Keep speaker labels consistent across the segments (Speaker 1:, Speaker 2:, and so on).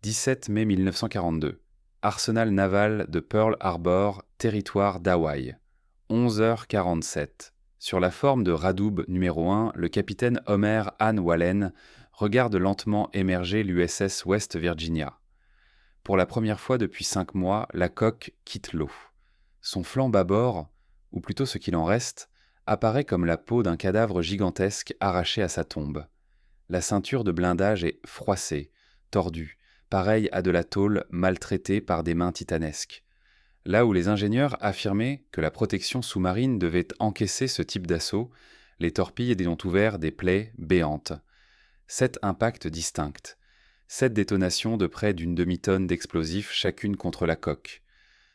Speaker 1: 17 mai 1942. Arsenal naval de Pearl Harbor, territoire d'Hawaï. 11h47. Sur la forme de Radoub numéro 1, le capitaine Homer Ann Wallen regarde lentement émerger l'USS West Virginia. Pour la première fois depuis 5 mois, la coque quitte l'eau. Son flanc bâbord, ou plutôt ce qu'il en reste, apparaît comme la peau d'un cadavre gigantesque arraché à sa tombe. La ceinture de blindage est froissée, tordue, pareille à de la tôle maltraitée par des mains titanesques. Là où les ingénieurs affirmaient que la protection sous-marine devait encaisser ce type d'assaut, les torpilles y ont ouvert des plaies béantes. 7 impacts distincts. 7 détonations de près d'une demi-tonne d'explosifs chacune contre la coque.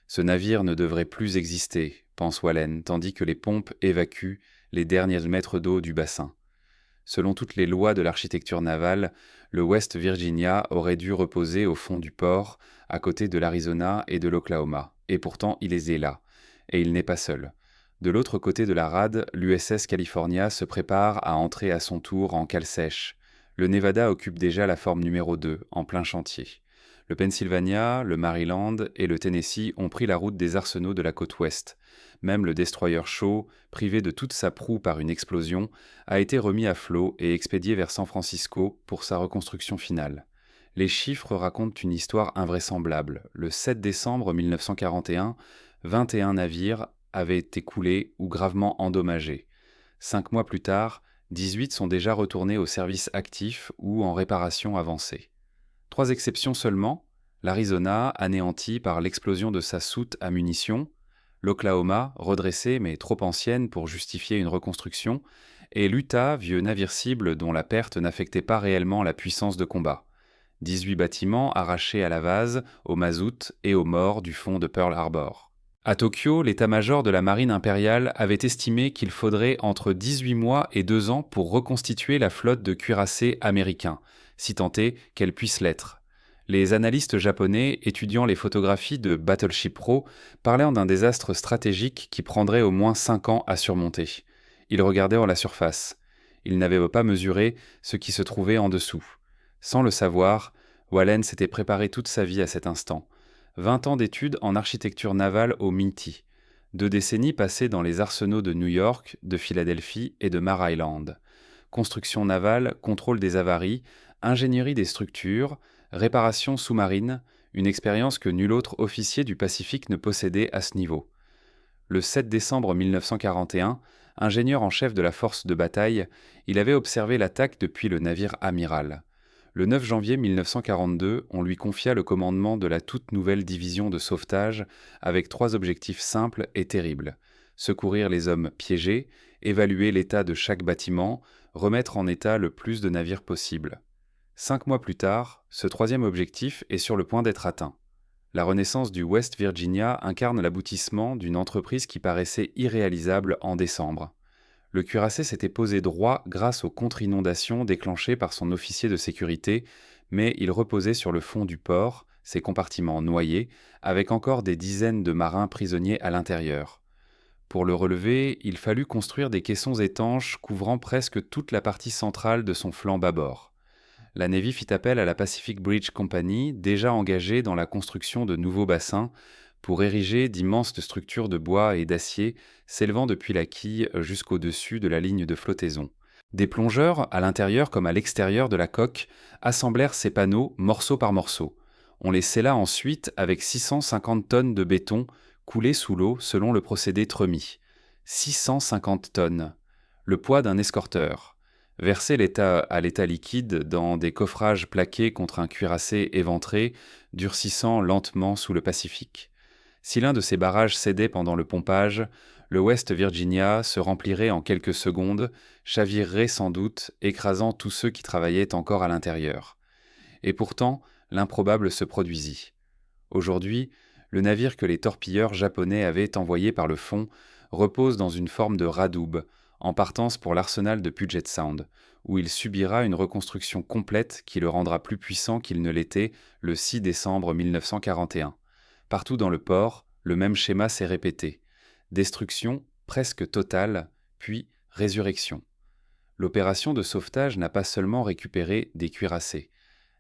Speaker 1: Ce navire ne devrait plus exister, pense Wallen, tandis que les pompes évacuent les derniers mètres d'eau du bassin. Selon toutes les lois de l'architecture navale, le West Virginia aurait dû reposer au fond du port, à côté de l'Arizona et de l'Oklahoma. Et pourtant, il est là. Et il n'est pas seul. De l'autre côté de la rade, l'USS California se prépare à entrer à son tour en cale sèche. Le Nevada occupe déjà la forme numéro 2, en plein chantier. Le Pennsylvania, le Maryland et le Tennessee ont pris la route des arsenaux de la côte ouest. Même le destroyer Shaw, privé de toute sa proue par une explosion, a été remis à flot et expédié vers San Francisco pour sa reconstruction finale. Les chiffres racontent une histoire invraisemblable. Le 7 décembre 1941, 21 navires avaient été coulés ou gravement endommagés. 5 mois plus tard, 18 sont déjà retournés au service actif ou en réparation avancée. 3 exceptions seulement, l'Arizona, anéanti par l'explosion de sa soute à munitions, l'Oklahoma, redressée mais trop ancienne pour justifier une reconstruction, et l'Utah, vieux navire cible dont la perte n'affectait pas réellement la puissance de combat. 18 bâtiments arrachés à la vase, au mazout et aux morts du fond de Pearl Harbor. À Tokyo, l'état-major de la marine impériale avait estimé qu'il faudrait entre 18 mois et 2 ans pour reconstituer la flotte de cuirassés américains, si tant est qu'elle puisse l'être. Les analystes japonais, étudiant les photographies de Battleship Pro, parlaient d'un désastre stratégique qui prendrait au moins 5 ans à surmonter. Ils regardaient en la surface. Ils n'avaient pas mesuré ce qui se trouvait en dessous. Sans le savoir, Wallen s'était préparé toute sa vie à cet instant. 20 ans d'études en architecture navale au Minty. 2 décennies passées dans les arsenaux de New York, de Philadelphie et de Mare Island. Construction navale, contrôle des avaries, ingénierie des structures, réparation sous-marine, une expérience que nul autre officier du Pacifique ne possédait à ce niveau. Le 7 décembre 1941, ingénieur en chef de la force de bataille, il avait observé l'attaque depuis le navire amiral. Le 9 janvier 1942, on lui confia le commandement de la toute nouvelle division de sauvetage avec 3 objectifs simples et terribles. Secourir les hommes piégés, évaluer l'état de chaque bâtiment, remettre en état le plus de navires possible. 5 mois plus tard, ce 3e objectif est sur le point d'être atteint. La renaissance du West Virginia incarne l'aboutissement d'une entreprise qui paraissait irréalisable en décembre. Le cuirassé s'était posé droit grâce aux contre-inondations déclenchées par son officier de sécurité, mais il reposait sur le fond du port, ses compartiments noyés, avec encore des dizaines de marins prisonniers à l'intérieur. Pour le relever, il fallut construire des caissons étanches couvrant presque toute la partie centrale de son flanc bâbord. La Navy fit appel à la Pacific Bridge Company, déjà engagée dans la construction de nouveaux bassins, pour ériger d'immenses structures de bois et d'acier s'élevant depuis la quille jusqu'au-dessus de la ligne de flottaison. Des plongeurs, à l'intérieur comme à l'extérieur de la coque, assemblèrent ces panneaux morceau par morceau. On les scella ensuite avec 650 tonnes de béton coulé sous l'eau selon le procédé Tremy. 650 tonnes, le poids d'un escorteur. Verser à l'état liquide dans des coffrages plaqués contre un cuirassé éventré, durcissant lentement sous le Pacifique. Si l'un de ces barrages cédait pendant le pompage, le West Virginia se remplirait en quelques secondes, chavirerait sans doute, écrasant tous ceux qui travaillaient encore à l'intérieur. Et pourtant, l'improbable se produisit. Aujourd'hui, le navire que les torpilleurs japonais avaient envoyé par le fond repose dans une forme de radoub, en partance pour l'arsenal de Puget Sound, où il subira une reconstruction complète qui le rendra plus puissant qu'il ne l'était le 6 décembre 1941. Partout dans le port, le même schéma s'est répété. Destruction presque totale, puis résurrection. L'opération de sauvetage n'a pas seulement récupéré des cuirassés.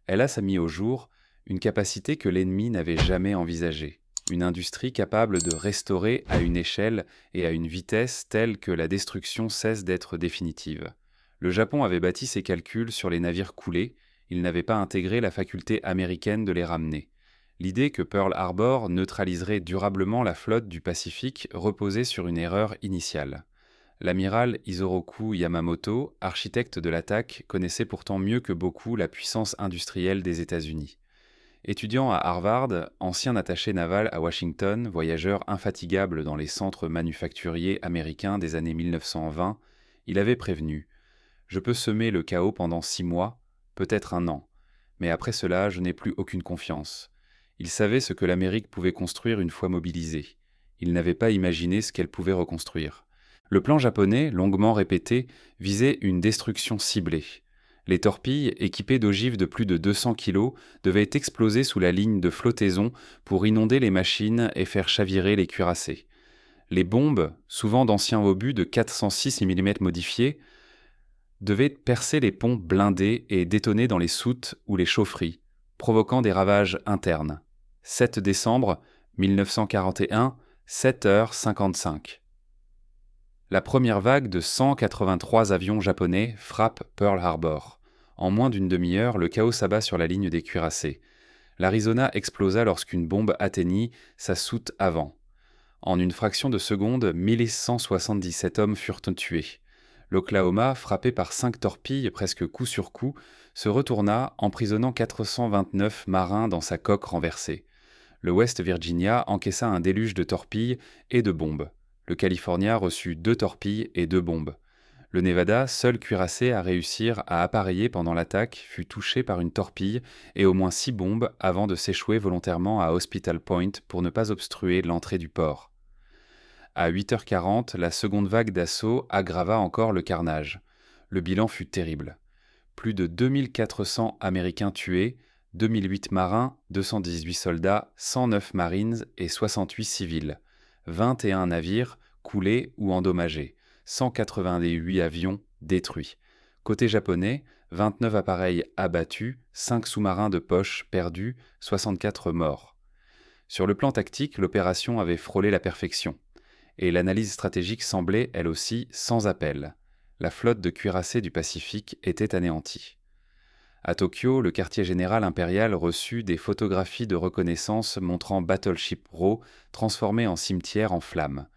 Speaker 1: Elle a mis au jour une capacité que l'ennemi n'avait jamais envisagée, une industrie capable de restaurer à une échelle et à une vitesse telle que la destruction cesse d'être définitive. Le Japon avait bâti ses calculs sur les navires coulés, il n'avait pas intégré la faculté américaine de les ramener. L'idée que Pearl Harbor neutraliserait durablement la flotte du Pacifique reposait sur une erreur initiale. L'amiral Isoroku Yamamoto, architecte de l'attaque, connaissait pourtant mieux que beaucoup la puissance industrielle des États-Unis. Étudiant à Harvard, ancien attaché naval à Washington, voyageur infatigable dans les centres manufacturiers américains des années 1920, il avait prévenu « Je peux semer le chaos pendant 6 mois, peut-être 1 an, mais après cela, je n'ai plus aucune confiance. » Il savait ce que l'Amérique pouvait construire une fois mobilisée. Il n'avait pas imaginé ce qu'elle pouvait reconstruire. Le plan japonais, longuement répété, visait une destruction ciblée. Les torpilles, équipées d'ogives de plus de 200 kg, devaient exploser sous la ligne de flottaison pour inonder les machines et faire chavirer les cuirassés. Les bombes, souvent d'anciens obus de 406 mm modifiés, devaient percer les ponts blindés et détonner dans les soutes ou les chaufferies, provoquant des ravages internes. 7 décembre 1941, 7h55. La première vague de 183 avions japonais frappe Pearl Harbor. En moins d'une demi-heure, le chaos s'abat sur la ligne des cuirassés. L'Arizona explosa lorsqu'une bombe atteignit sa soute avant. En une fraction de seconde, 1177 hommes furent tués. L'Oklahoma, frappé par 5 torpilles presque coup sur coup, se retourna, emprisonnant 429 marins dans sa coque renversée. Le West Virginia encaissa un déluge de torpilles et de bombes. Le California reçut 2 torpilles et 2 bombes. Le Nevada, seul cuirassé à réussir à appareiller pendant l'attaque, fut touché par une torpille et au moins 6 bombes avant de s'échouer volontairement à Hospital Point pour ne pas obstruer l'entrée du port. À 8h40, la seconde vague d'assaut aggrava encore le carnage. Le bilan fut terrible. Plus de 2400 Américains tués, 2008 marins, 218 soldats, 109 marines et 68 civils. 21 navires coulés ou endommagés, 188 avions détruits. Côté japonais, 29 appareils abattus, 5 sous-marins de poche perdus, 64 morts. Sur le plan tactique, l'opération avait frôlé la perfection. Et l'analyse stratégique semblait, elle aussi, sans appel. La flotte de cuirassés du Pacifique était anéantie. À Tokyo, le quartier général impérial reçut des photographies de reconnaissance montrant Battleship Row transformée en cimetière en flammes.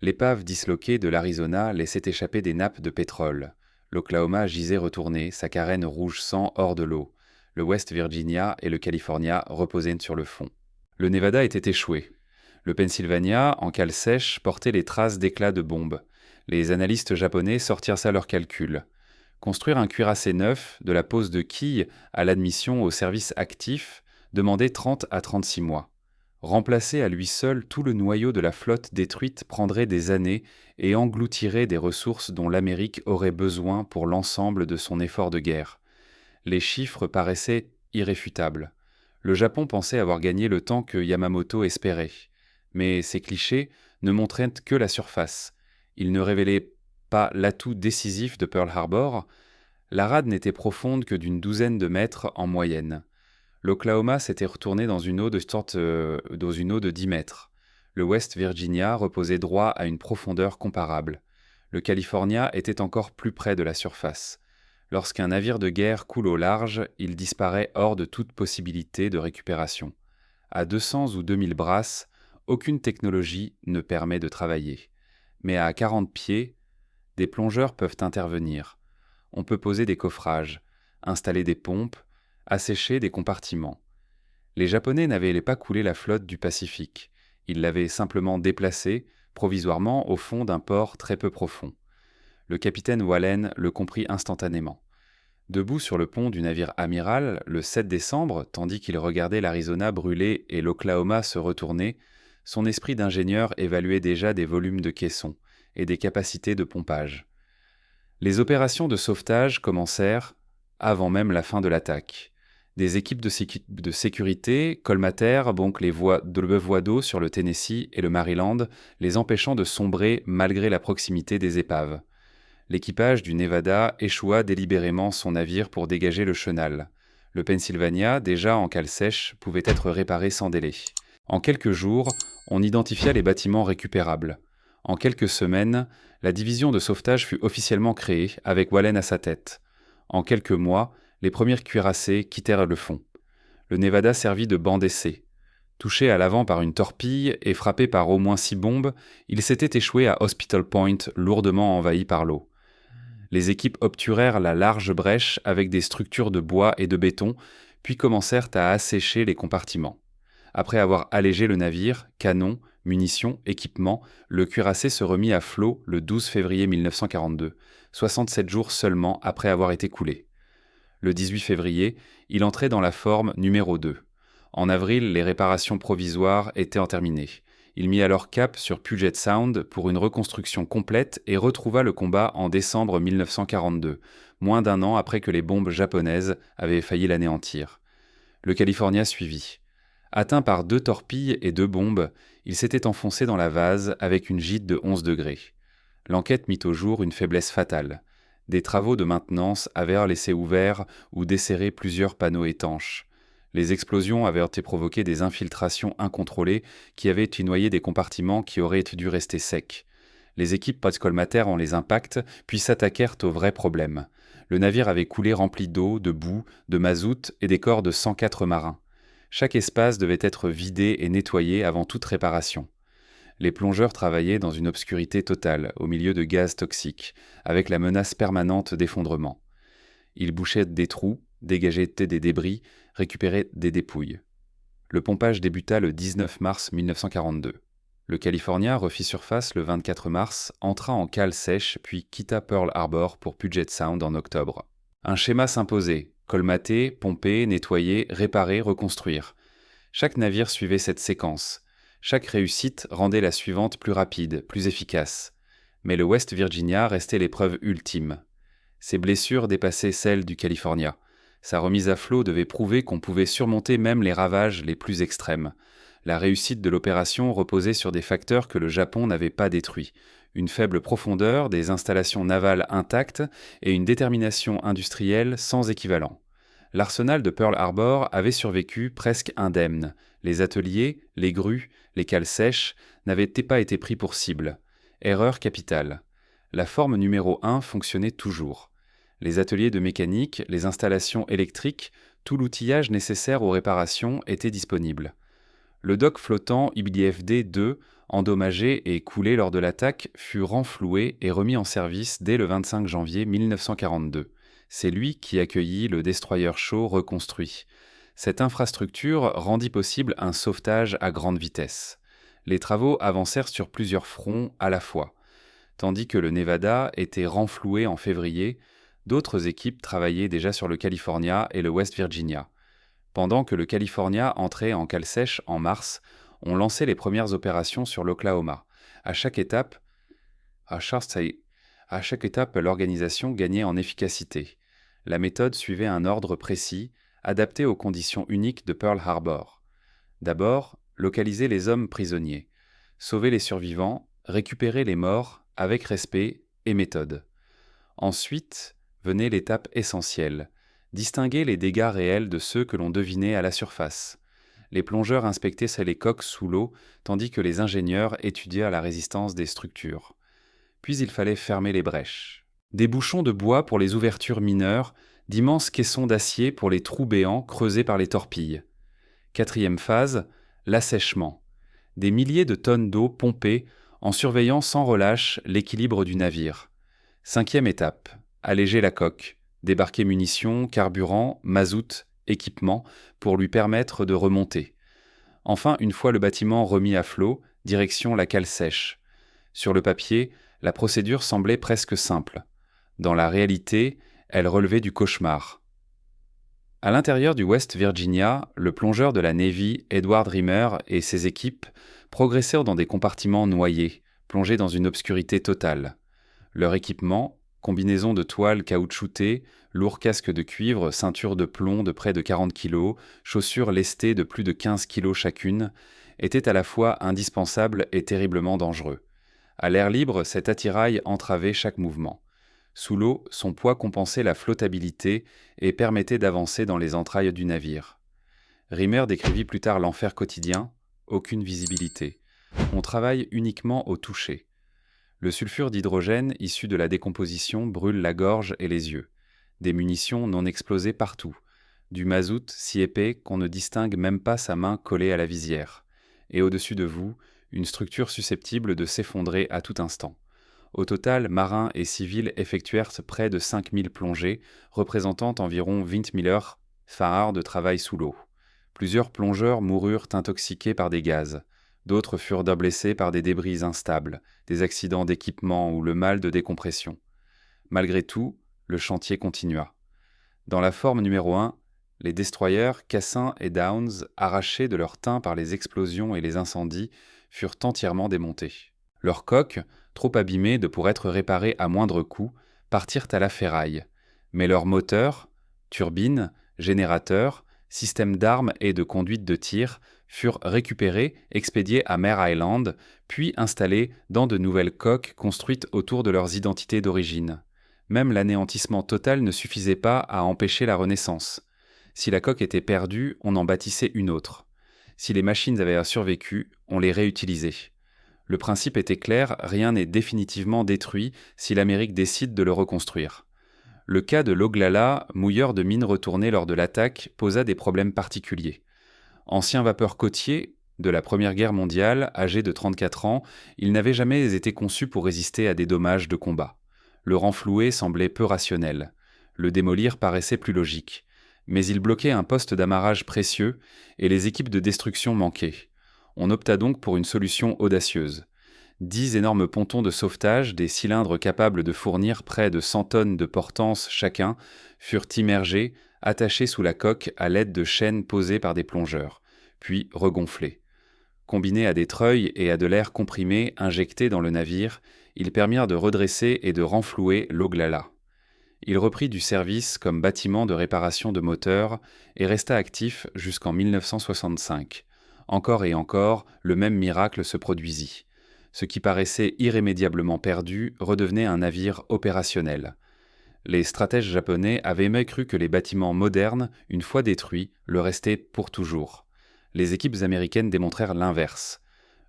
Speaker 1: L'épave disloquée de l'Arizona laissait échapper des nappes de pétrole. L'Oklahoma gisait retourné, sa carène rouge sang hors de l'eau. Le West Virginia et le California reposaient sur le fond. Le Nevada était échoué. Le Pennsylvania, en cale sèche, portait les traces d'éclats de bombes. Les analystes japonais sortirent ça leurs calculs. Construire un cuirassé neuf, de la pose de quilles à l'admission au service actif, demandait 30 à 36 mois. Remplacer à lui seul tout le noyau de la flotte détruite prendrait des années et engloutirait des ressources dont l'Amérique aurait besoin pour l'ensemble de son effort de guerre. Les chiffres paraissaient irréfutables. Le Japon pensait avoir gagné le temps que Yamamoto espérait. Mais ces clichés ne montraient que la surface. Ils ne révélaient pas l'atout décisif de Pearl Harbor. La rade n'était profonde que d'une douzaine de mètres en moyenne. L'Oklahoma s'était retourné dans une eau de 10 mètres. Le West Virginia reposait droit à une profondeur comparable. Le California était encore plus près de la surface. Lorsqu'un navire de guerre coule au large, il disparaît hors de toute possibilité de récupération. À 200 ou 2000 brasses, aucune technologie ne permet de travailler. Mais à 40 pieds, des plongeurs peuvent intervenir. On peut poser des coffrages, installer des pompes, assécher des compartiments. Les Japonais n'avaient pas coulé la flotte du Pacifique. Ils l'avaient simplement déplacée, provisoirement, au fond d'un port très peu profond. Le capitaine Wallen le comprit instantanément. Debout sur le pont du navire amiral, le 7 décembre, tandis qu'il regardait l'Arizona brûler et l'Oklahoma se retourner, son esprit d'ingénieur évaluait déjà des volumes de caissons et des capacités de pompage. Les opérations de sauvetage commencèrent avant même la fin de l'attaque. Des équipes de sécurité colmatèrent donc les voies d'eau sur le Tennessee et le Maryland, les empêchant de sombrer malgré la proximité des épaves. L'équipage du Nevada échoua délibérément son navire pour dégager le chenal. Le Pennsylvania, déjà en cale sèche, pouvait être réparé sans délai. En quelques jours, on identifia les bâtiments récupérables. En quelques semaines, la division de sauvetage fut officiellement créée, avec Wallen à sa tête. En quelques mois, les premières cuirassés quittèrent le fond. Le Nevada servit de banc d'essai. Touché à l'avant par une torpille et frappé par au moins 6 bombes, il s'était échoué à Hospital Point, lourdement envahi par l'eau. Les équipes obturèrent la large brèche avec des structures de bois et de béton, puis commencèrent à assécher les compartiments. Après avoir allégé le navire, canons, munitions, équipements, le cuirassé se remit à flot le 12 février 1942, 67 jours seulement après avoir été coulé. Le 18 février, il entrait dans la forme numéro 2. En avril, les réparations provisoires étaient terminées. Il mit alors cap sur Puget Sound pour une reconstruction complète et retrouva le combat en décembre 1942, moins d'un an après que les bombes japonaises avaient failli l'anéantir. Le California suivit. Atteint par 2 torpilles et 2 bombes, il s'était enfoncé dans la vase avec une gîte de 11 degrés. L'enquête mit au jour une faiblesse fatale. Des travaux de maintenance avaient laissé ouverts ou desserré plusieurs panneaux étanches. Les explosions avaient provoqué des infiltrations incontrôlées qui avaient noyé des compartiments qui auraient dû rester secs. Les équipes post-colmatèrent en les impacts, puis s'attaquèrent au vrai problème. Le navire avait coulé rempli d'eau, de boue, de mazout et des corps de 104 marins. Chaque espace devait être vidé et nettoyé avant toute réparation. Les plongeurs travaillaient dans une obscurité totale, au milieu de gaz toxiques, avec la menace permanente d'effondrement. Ils bouchaient des trous, dégageaient des débris, récupéraient des dépouilles. Le pompage débuta le 19 mars 1942. Le California refit surface le 24 mars, entra en cale sèche, puis quitta Pearl Harbor pour Puget Sound en octobre. Un schéma s'imposait: colmater, pomper, nettoyer, réparer, reconstruire. Chaque navire suivait cette séquence. Chaque réussite rendait la suivante plus rapide, plus efficace. Mais le West Virginia restait l'épreuve ultime. Ses blessures dépassaient celles du California. Sa remise à flot devait prouver qu'on pouvait surmonter même les ravages les plus extrêmes. La réussite de l'opération reposait sur des facteurs que le Japon n'avait pas détruits: une faible profondeur, des installations navales intactes et une détermination industrielle sans équivalent. L'arsenal de Pearl Harbor avait survécu presque indemne. Les ateliers, les grues, les cales sèches n'avaient pas été pris pour cible. Erreur capitale. La forme numéro 1 fonctionnait toujours. Les ateliers de mécanique, les installations électriques, tout l'outillage nécessaire aux réparations était disponible. Le dock flottant IBFD-2, endommagé et coulé lors de l'attaque, fut renfloué et remis en service dès le 25 janvier 1942. C'est lui qui accueillit le destroyer Shaw reconstruit. Cette infrastructure rendit possible un sauvetage à grande vitesse. Les travaux avancèrent sur plusieurs fronts à la fois. Tandis que le Nevada était renfloué en février, d'autres équipes travaillaient déjà sur le California et le West Virginia. Pendant que le California entrait en cale sèche en mars, on lançait les premières opérations sur l'Oklahoma. À chaque étape, l'organisation gagnait en efficacité. La méthode suivait un ordre précis, adapté aux conditions uniques de Pearl Harbor. D'abord, localiser les hommes prisonniers, sauver les survivants, récupérer les morts avec respect et méthode. Ensuite, venait l'étape essentielle: distinguer les dégâts réels de ceux que l'on devinait à la surface. Les plongeurs inspectaient les coques sous l'eau, tandis que les ingénieurs étudiaient la résistance des structures. Puis il fallait fermer les brèches. Des bouchons de bois pour les ouvertures mineures, d'immenses caissons d'acier pour les trous béants creusés par les torpilles. Quatrième phase, l'assèchement. Des milliers de tonnes d'eau pompées en surveillant sans relâche l'équilibre du navire. Cinquième étape, alléger la coque, débarquer munitions, carburant, mazout, équipement pour lui permettre de remonter. Enfin, une fois le bâtiment remis à flot, direction la cale sèche. Sur le papier, la procédure semblait presque simple. Dans la réalité, elle relevait du cauchemar. À l'intérieur du West Virginia, le plongeur de la Navy, Edward Rimmer, et ses équipes progressèrent dans des compartiments noyés, plongés dans une obscurité totale. Leur équipement, combinaison de toiles caoutchoutées, lourds casques de cuivre, ceintures de plomb de près de 40 kg, chaussures lestées de plus de 15 kg chacune, était à la fois indispensable et terriblement dangereux. À l'air libre, cet attirail entravait chaque mouvement. Sous l'eau, son poids compensait la flottabilité et permettait d'avancer dans les entrailles du navire. Riemer décrivit plus tard l'enfer quotidien, aucune visibilité. On travaille uniquement au toucher. Le sulfure d'hydrogène issu de la décomposition brûle la gorge et les yeux. Des munitions non explosées partout. Du mazout si épais qu'on ne distingue même pas sa main collée à la visière. Et au-dessus de vous, une structure susceptible de s'effondrer à tout instant. Au total, marins et civils effectuèrent près de 5000 plongées, représentant environ 20 000 heures de travail sous l'eau. Plusieurs plongeurs moururent intoxiqués par des gaz. D'autres furent blessés par des débris instables, des accidents d'équipement ou le mal de décompression. Malgré tout, le chantier continua. Dans la forme numéro 1, les destroyers Cassin et Downs, arrachés de leur teint par les explosions et les incendies, furent entièrement démontés. Leurs coques, trop abîmées pour être réparées à moindre coût, partirent à la ferraille. Mais leurs moteurs, turbines, générateurs, systèmes d'armes et de conduite de tir furent récupérés, expédiés à Mare Island, puis installés dans de nouvelles coques construites autour de leurs identités d'origine. Même l'anéantissement total ne suffisait pas à empêcher la renaissance. Si la coque était perdue, on en bâtissait une autre. Si les machines avaient survécu, on les réutilisait. Le principe était clair, rien n'est définitivement détruit si l'Amérique décide de le reconstruire. Le cas de l'Oglala, mouilleur de mines retourné lors de l'attaque, posa des problèmes particuliers. Ancien vapeur côtier de la Première Guerre mondiale, âgé de 34 ans, il n'avait jamais été conçu pour résister à des dommages de combat. Le renflouer semblait peu rationnel. Le démolir paraissait plus logique. Mais il bloquait un poste d'amarrage précieux et les équipes de destruction manquaient. On opta donc pour une solution audacieuse. 10 énormes pontons de sauvetage, des cylindres capables de fournir près de 100 tonnes de portance chacun, furent immergés, attachés sous la coque à l'aide de chaînes posées par des plongeurs, puis regonflés. Combinés à des treuils et à de l'air comprimé injecté dans le navire, ils permirent de redresser et de renflouer l'Oglala. Il reprit du service comme bâtiment de réparation de moteurs et resta actif jusqu'en 1965. Encore et encore, le même miracle se produisit. Ce qui paraissait irrémédiablement perdu redevenait un navire opérationnel. Les stratèges japonais avaient même cru que les bâtiments modernes, une fois détruits, le restaient pour toujours. Les équipes américaines démontrèrent l'inverse.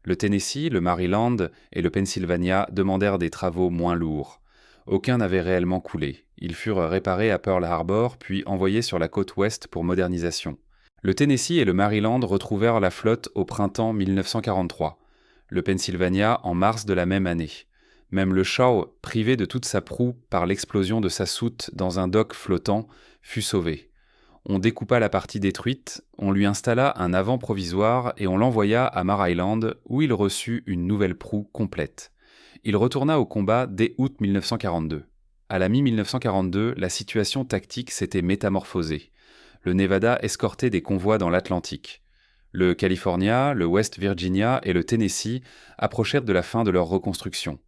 Speaker 1: Le Tennessee, le Maryland et le Pennsylvania demandèrent des travaux moins lourds. Aucun n'avait réellement coulé. Ils furent réparés à Pearl Harbor, puis envoyés sur la côte ouest pour modernisation. Le Tennessee et le Maryland retrouvèrent la flotte au printemps 1943. Le Pennsylvania en mars de la même année. Même le Shaw, privé de toute sa proue par l'explosion de sa soute dans un dock flottant, fut sauvé. On découpa la partie détruite, on lui installa un avant provisoire et on l'envoya à Mare Island où il reçut une nouvelle proue complète. Il retourna au combat dès août 1942. À la mi-1942, la situation tactique s'était métamorphosée. Le Nevada escortait des convois dans l'Atlantique. Le California, le West Virginia et le Tennessee approchèrent de la fin de leur reconstruction.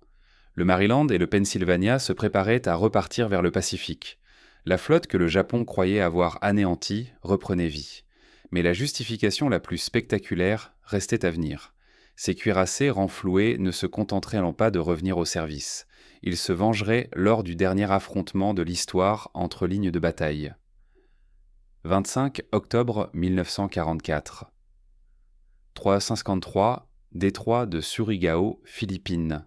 Speaker 1: Le Maryland et le Pennsylvania se préparaient à repartir vers le Pacifique. La flotte que le Japon croyait avoir anéantie reprenait vie. Mais la justification la plus spectaculaire restait à venir. Ces cuirassés renfloués ne se contenteraient pas de revenir au service. Ils se vengeraient lors du dernier affrontement de l'histoire entre lignes de bataille. 25 octobre 1944. 353, détroit de Surigao, Philippines.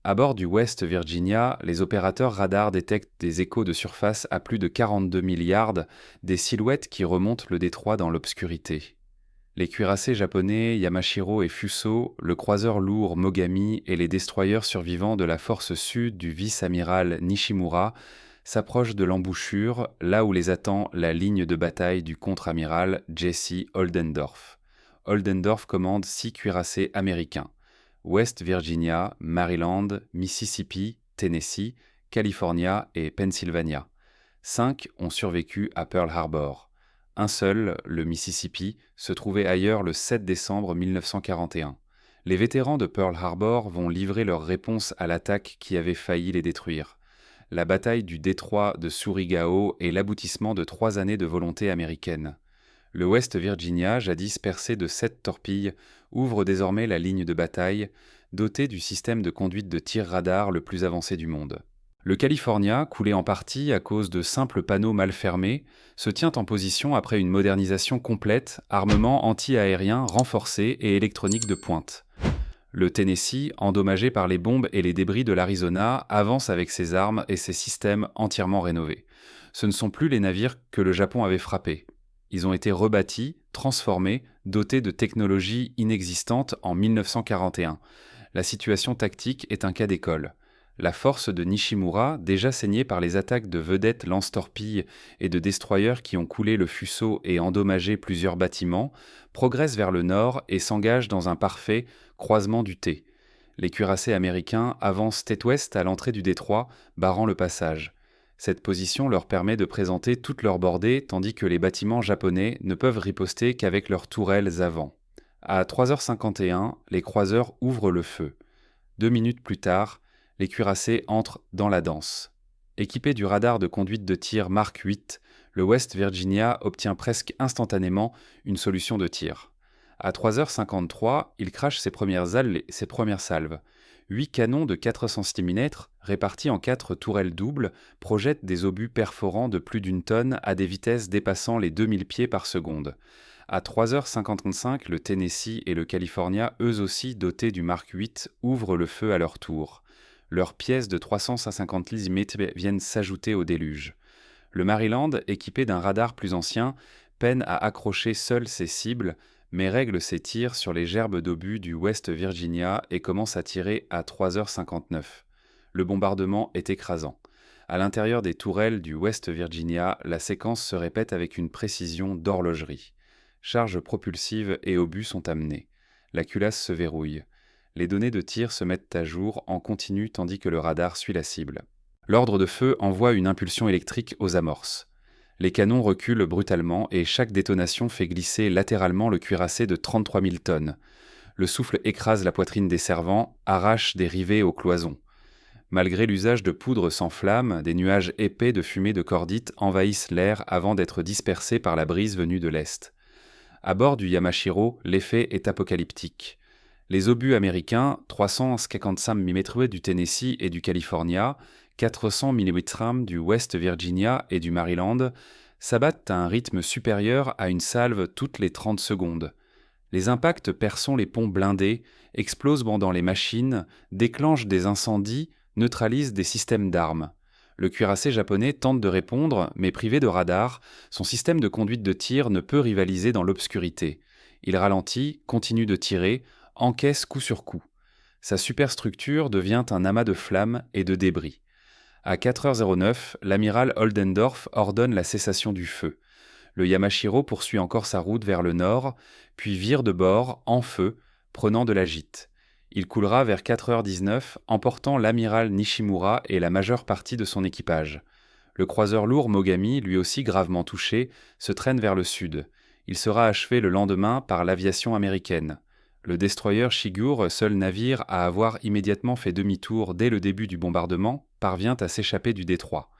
Speaker 1: À bord du West Virginia, les opérateurs radars détectent des échos de surface à plus de 42 milliards, des silhouettes qui remontent le détroit dans l'obscurité. Les cuirassés japonais Yamashiro et Fuso, le croiseur lourd Mogami et les destroyers survivants de la force sud du vice-amiral Nishimura s'approchent de l'embouchure, là où les attend la ligne de bataille du contre-amiral Jesse Oldendorf. Oldendorf commande 6 cuirassés américains. West Virginia, Maryland, Mississippi, Tennessee, California et Pennsylvania. 5 ont survécu à Pearl Harbor. Un seul, le Mississippi, se trouvait ailleurs le 7 décembre 1941. Les vétérans de Pearl Harbor vont livrer leur réponse à l'attaque qui avait failli les détruire. La bataille du détroit de Surigao est l'aboutissement de 3 années de volonté américaine. Le West Virginia, jadis percé de 7 torpilles, ouvre désormais la ligne de bataille, dotée du système de conduite de tir radar le plus avancé du monde. Le California, coulé en partie à cause de simples panneaux mal fermés, se tient en position après une modernisation complète, armement anti-aérien renforcé et électronique de pointe. Le Tennessee, endommagé par les bombes et les débris de l'Arizona, avance avec ses armes et ses systèmes entièrement rénovés. Ce ne sont plus les navires que le Japon avait frappés. Ils ont été rebâtis, transformés, dotés de technologies inexistantes en 1941. La situation tactique est un cas d'école. La force de Nishimura, déjà saignée par les attaques de vedettes lance-torpilles et de destroyers qui ont coulé le Fuso et endommagé plusieurs bâtiments, progresse vers le nord et s'engage dans un parfait croisement du T. Les cuirassés américains avancent tête-ouest à l'entrée du détroit, barrant le passage. Cette position leur permet de présenter toute leur bordée, tandis que les bâtiments japonais ne peuvent riposter qu'avec leurs tourelles avant. À 3h51, les croiseurs ouvrent le feu. 2 minutes plus tard, les cuirassés entrent dans la danse. Équipé du radar de conduite de tir Mark 8, le West Virginia obtient presque instantanément une solution de tir. À 3h53, il crache ses premières salves. 8 canons de 406 mm, répartis en 4 tourelles doubles, projettent des obus perforants de plus d'une tonne à des vitesses dépassant les 2000 pieds par seconde. À 3h55, le Tennessee et le California, eux aussi dotés du Mark 8, ouvrent le feu à leur tour. Leurs pièces de 350 mm viennent s'ajouter au déluge. Le Maryland, équipé d'un radar plus ancien, peine à accrocher seul ses cibles, mais règle ses tirs sur les gerbes d'obus du West Virginia et commence à tirer à 3h59. Le bombardement est écrasant. À l'intérieur des tourelles du West Virginia, la séquence se répète avec une précision d'horlogerie. Charges propulsives et obus sont amenés. La culasse se verrouille. Les données de tir se mettent à jour en continu tandis que le radar suit la cible. L'ordre de feu envoie une impulsion électrique aux amorces. Les canons reculent brutalement et chaque détonation fait glisser latéralement le cuirassé de 33 000 tonnes. Le souffle écrase la poitrine des servants, arrache des rivets aux cloisons. Malgré l'usage de poudre sans flamme, des nuages épais de fumée de cordite envahissent l'air avant d'être dispersés par la brise venue de l'est. À bord du Yamashiro, l'effet est apocalyptique. Les obus américains, 355 mm du Tennessee et du California, 400 mm du West Virginia et du Maryland, s'abattent à un rythme supérieur à une salve toutes les 30 secondes. Les impacts perçant les ponts blindés, explosent dans les machines, déclenchent des incendies, neutralisent des systèmes d'armes. Le cuirassé japonais tente de répondre, mais privé de radar, son système de conduite de tir ne peut rivaliser dans l'obscurité. Il ralentit, continue de tirer, encaisse coup sur coup. Sa superstructure devient un amas de flammes et de débris. À 4h09, l'amiral Oldendorf ordonne la cessation du feu. Le Yamashiro poursuit encore sa route vers le nord, puis vire de bord, en feu, prenant de la gîte. Il coulera vers 4h19, emportant l'amiral Nishimura et la majeure partie de son équipage. Le croiseur lourd Mogami, lui aussi gravement touché, se traîne vers le sud. Il sera achevé le lendemain par l'aviation américaine. Le destroyer Shigur, seul navire à avoir immédiatement fait demi-tour dès le début du bombardement, parvient à s'échapper du détroit.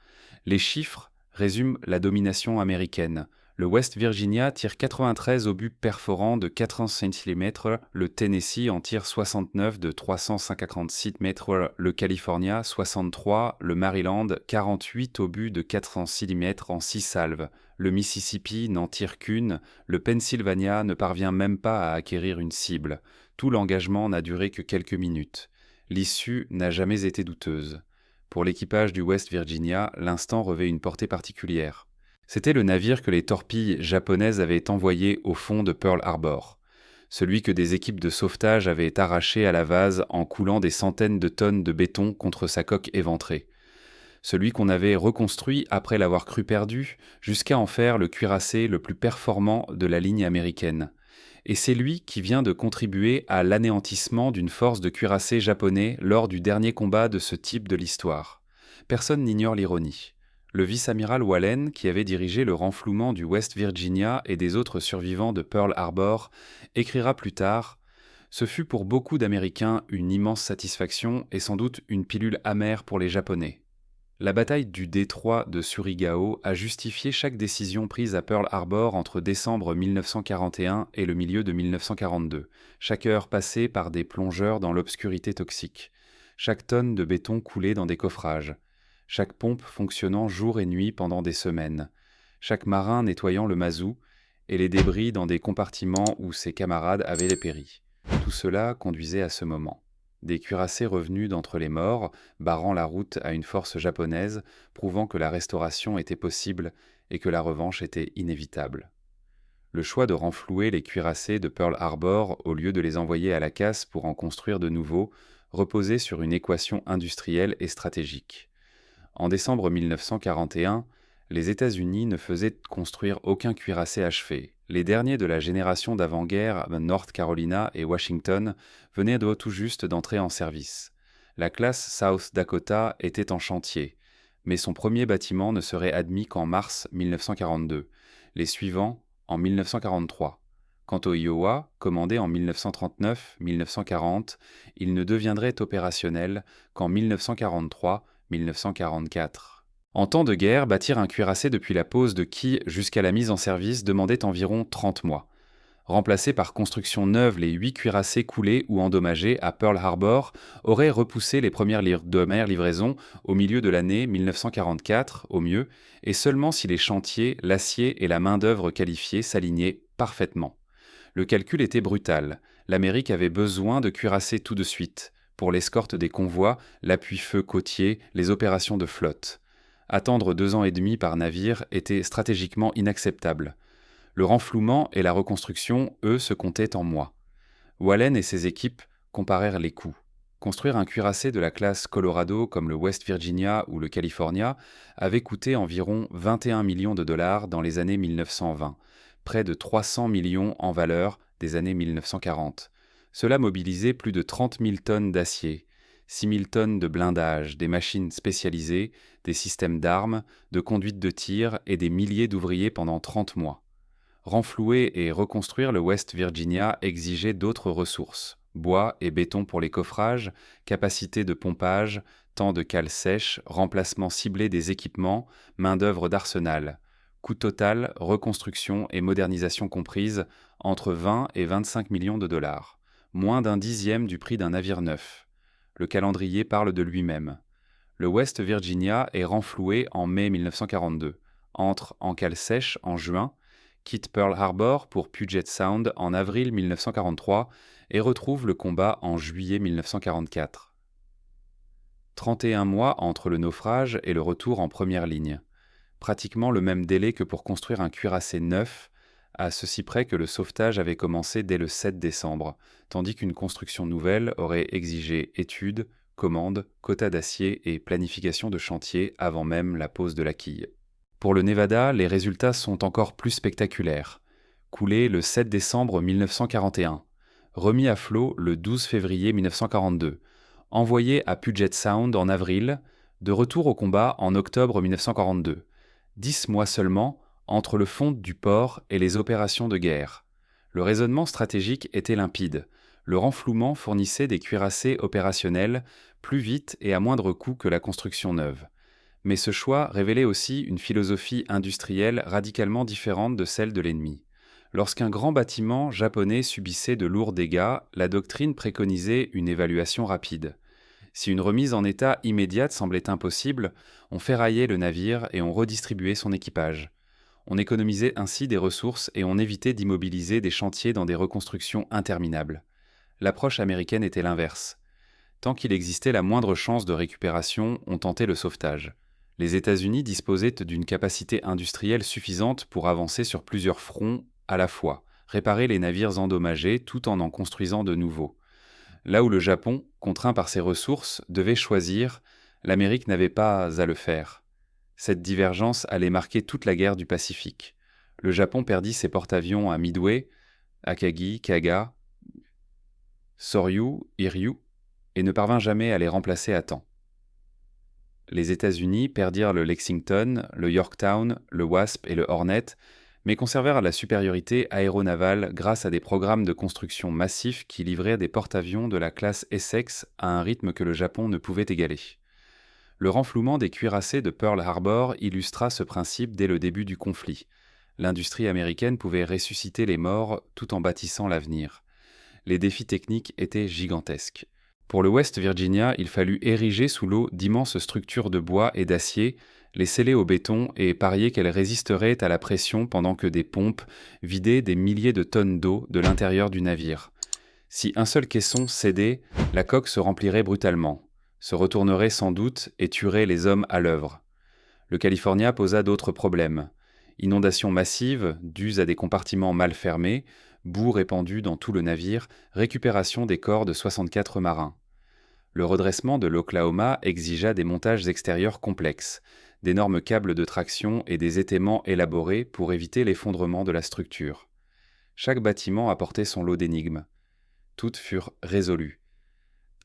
Speaker 1: Les chiffres résument la domination américaine. Le West Virginia tire 93 obus perforants de 400 cm, le Tennessee en tire 69 de 356 m, le California 63, le Maryland 48 obus de 406 mm en 6 salves, le Mississippi n'en tire qu'une, le Pennsylvania ne parvient même pas à acquérir une cible. Tout l'engagement n'a duré que quelques minutes. L'issue n'a jamais été douteuse. Pour l'équipage du West Virginia, l'instant revêt une portée particulière. C'était le navire que les torpilles japonaises avaient envoyé au fond de Pearl Harbor. Celui que des équipes de sauvetage avaient arraché à la vase en coulant des centaines de tonnes de béton contre sa coque éventrée. Celui qu'on avait reconstruit après l'avoir cru perdu, jusqu'à en faire le cuirassé le plus performant de la ligne américaine. Et c'est lui qui vient de contribuer à l'anéantissement d'une force de cuirassés japonais lors du dernier combat de ce type de l'histoire. Personne n'ignore l'ironie. Le vice-amiral Wallen, qui avait dirigé le renflouement du West Virginia et des autres survivants de Pearl Harbor, écrira plus tard « Ce fut pour beaucoup d'Américains une immense satisfaction et sans doute une pilule amère pour les Japonais. » La bataille du détroit de Surigao a justifié chaque décision prise à Pearl Harbor entre décembre 1941 et le milieu de 1942, chaque heure passée par des plongeurs dans l'obscurité toxique, chaque tonne de béton coulée dans des coffrages. chaque pompe fonctionnant jour et nuit pendant des semaines, chaque marin nettoyant le mazout et les débris dans des compartiments où ses camarades avaient péri. Tout cela conduisait à ce moment. Des cuirassés revenus d'entre les morts, barrant la route à une force japonaise, prouvant que la restauration était possible et que la revanche était inévitable. Le choix de renflouer les cuirassés de Pearl Harbor au lieu de les envoyer à la casse pour en construire de nouveaux reposait sur une équation industrielle et stratégique. En décembre 1941, les États-Unis ne faisaient construire aucun cuirassé achevé. Les derniers de la génération d'avant-guerre, North Carolina et Washington, venaient tout juste d'entrer en service. La classe South Dakota était en chantier, mais son premier bâtiment ne serait admis qu'en mars 1942, les suivants en 1943. Quant au Iowa, commandé en 1939-1940, il ne deviendrait opérationnel qu'en 1943-1944. En temps de guerre, bâtir un cuirassé depuis la pose de quilles jusqu'à la mise en service demandait environ 30 mois. Remplacer par construction neuve les 8 cuirassés coulés ou endommagés à Pearl Harbor aurait repoussé les premières livraisons au milieu de l'année 1944, au mieux, et seulement si les chantiers, l'acier et la main-d'œuvre qualifiée s'alignaient parfaitement. Le calcul était brutal. L'Amérique avait besoin de cuirassés tout de suite, pour l'escorte des convois, l'appui-feu côtier, les opérations de flotte. Attendre 2 ans et demi par navire était stratégiquement inacceptable. Le renflouement et la reconstruction, eux, se comptaient en mois. Wallen et ses équipes comparèrent les coûts. Construire un cuirassé de la classe Colorado comme le West Virginia ou le California avait coûté environ 21 millions de dollars dans les années 1920, près de 300 millions en valeur des années 1940. Cela mobilisait plus de 30 000 tonnes d'acier, 6 000 tonnes de blindage, des machines spécialisées, des systèmes d'armes, de conduites de tir et des milliers d'ouvriers pendant 30 mois. Renflouer et reconstruire le West Virginia exigeait d'autres ressources, bois et béton pour les coffrages, capacité de pompage, temps de cale sèche, remplacement ciblé des équipements, main-d'œuvre d'arsenal. Coût total, reconstruction et modernisation comprises, entre 20 et 25 millions de dollars, moins d'un dixième du prix d'un navire neuf. Le calendrier parle de lui-même. Le West Virginia est renfloué en mai 1942, entre en cale sèche en juin, quitte Pearl Harbor pour Puget Sound en avril 1943 et retrouve le combat en juillet 1944. 31 mois entre le naufrage et le retour en première ligne. Pratiquement le même délai que pour construire un cuirassé neuf, à ceci près que le sauvetage avait commencé dès le 7 décembre, tandis qu'une construction nouvelle aurait exigé études, commandes, quotas d'acier et planification de chantier avant même la pose de la quille. Pour le Nevada, les résultats sont encore plus spectaculaires. Coulé le 7 décembre 1941, remis à flot le 12 février 1942, envoyé à Puget Sound en avril, de retour au combat en octobre 1942. 10 mois seulement entre le fond du port et les opérations de guerre. Le raisonnement stratégique était limpide. Le renflouement fournissait des cuirassés opérationnels plus vite et à moindre coût que la construction neuve. Mais ce choix révélait aussi une philosophie industrielle radicalement différente de celle de l'ennemi. Lorsqu'un grand bâtiment japonais subissait de lourds dégâts, la doctrine préconisait une évaluation rapide. Si une remise en état immédiate semblait impossible, on ferraillait le navire et on redistribuait son équipage. On économisait ainsi des ressources et on évitait d'immobiliser des chantiers dans des reconstructions interminables. L'approche américaine était l'inverse. Tant qu'il existait la moindre chance de récupération, on tentait le sauvetage. Les États-Unis disposaient d'une capacité industrielle suffisante pour avancer sur plusieurs fronts à la fois, réparer les navires endommagés tout en construisant de nouveaux. Là où le Japon, contraint par ses ressources, devait choisir, l'Amérique n'avait pas à le faire. Cette divergence allait marquer toute la guerre du Pacifique. Le Japon perdit ses porte-avions à Midway, Akagi, Kaga, Soryu, Hiryu, et ne parvint jamais à les remplacer à temps. Les États-Unis perdirent le Lexington, le Yorktown, le Wasp et le Hornet, mais conservèrent la supériorité aéronavale grâce à des programmes de construction massifs qui livraient des porte-avions de la classe Essex à un rythme que le Japon ne pouvait égaler. Le renflouement des cuirassés de Pearl Harbor illustra ce principe dès le début du conflit. L'industrie américaine pouvait ressusciter les morts tout en bâtissant l'avenir. Les défis techniques étaient gigantesques. Pour le West Virginia, il fallut ériger sous l'eau d'immenses structures de bois et d'acier, les sceller au béton et parier qu'elles résisteraient à la pression pendant que des pompes vidaient des milliers de tonnes d'eau de l'intérieur du navire. Si un seul caisson cédait, la coque se remplirait brutalement, se retournerait sans doute et tuerait les hommes à l'œuvre. Le California posa d'autres problèmes. Inondations massives, dues à des compartiments mal fermés, boue répandue dans tout le navire, récupération des corps de 64 marins. Le redressement de l'Oklahoma exigea des montages extérieurs complexes, d'énormes câbles de traction et des étaiements élaborés pour éviter l'effondrement de la structure. Chaque bâtiment apportait son lot d'énigmes. Toutes furent résolues.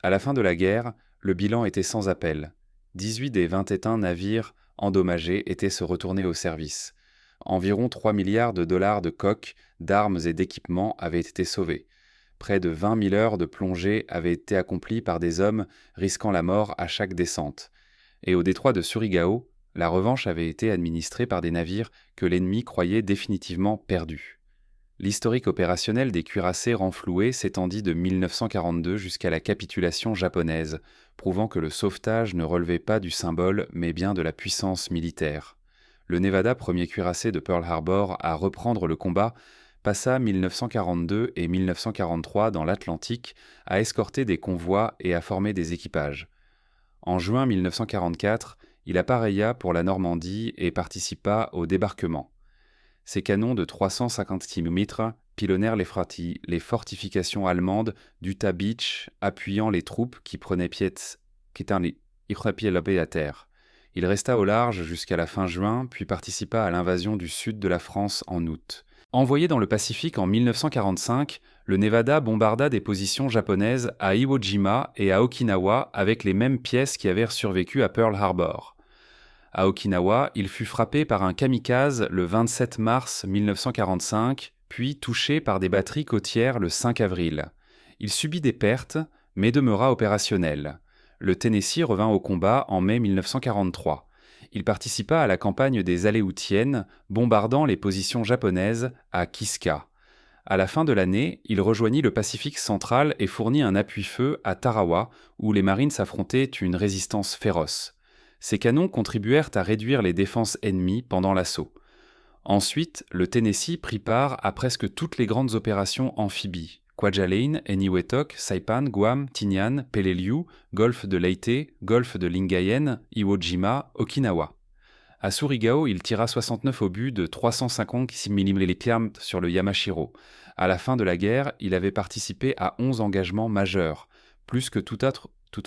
Speaker 1: À la fin de la guerre, le bilan était sans appel. 18 des 21 navires endommagés étaient se retourner au service. Environ 3 milliards de dollars de coques, d'armes et d'équipements avaient été sauvés. Près de 20 000 heures de plongée avaient été accomplies par des hommes risquant la mort à chaque descente. Et au détroit de Surigao, la revanche avait été administrée par des navires que l'ennemi croyait définitivement perdus. L'historique opérationnel des cuirassés renfloués s'étendit de 1942 jusqu'à la capitulation japonaise, prouvant que le sauvetage ne relevait pas du symbole mais bien de la puissance militaire. Le Nevada, premier cuirassé de Pearl Harbor à reprendre le combat, passa 1942 et 1943 dans l'Atlantique à escorter des convois et à former des équipages. En juin 1944, il appareilla pour la Normandie et participa au débarquement. Ses canons de 350 mm pilonnèrent les fortifications allemandes d'Utah Beach, appuyant les troupes qui prenaient pied à terre. Il resta au large jusqu'à la fin juin, puis participa à l'invasion du sud de la France en août. Envoyé dans le Pacifique en 1945, le Nevada bombarda des positions japonaises à Iwo Jima et à Okinawa avec les mêmes pièces qui avaient survécu à Pearl Harbor. À Okinawa, il fut frappé par un kamikaze le 27 mars 1945, puis touché par des batteries côtières le 5 avril. Il subit des pertes, mais demeura opérationnel. Le Tennessee revint au combat en mai 1943. Il participa à la campagne des Aléoutiennes, bombardant les positions japonaises à Kiska. À la fin de l'année, il rejoignit le Pacifique central et fournit un appui-feu à Tarawa, où les Marines affrontaient une résistance féroce. Ces canons contribuèrent à réduire les défenses ennemies pendant l'assaut. Ensuite, le Tennessee prit part à presque toutes les grandes opérations amphibies. Kwajalein, Eniwetok, Saipan, Guam, Tinian, Peleliu, golfe de Leyte, golfe de Lingayen, Iwo Jima, Okinawa. À Surigao, il tira 69 obus de 350 mm sur le Yamashiro. À la fin de la guerre, il avait participé à 11 engagements majeurs, plus que tout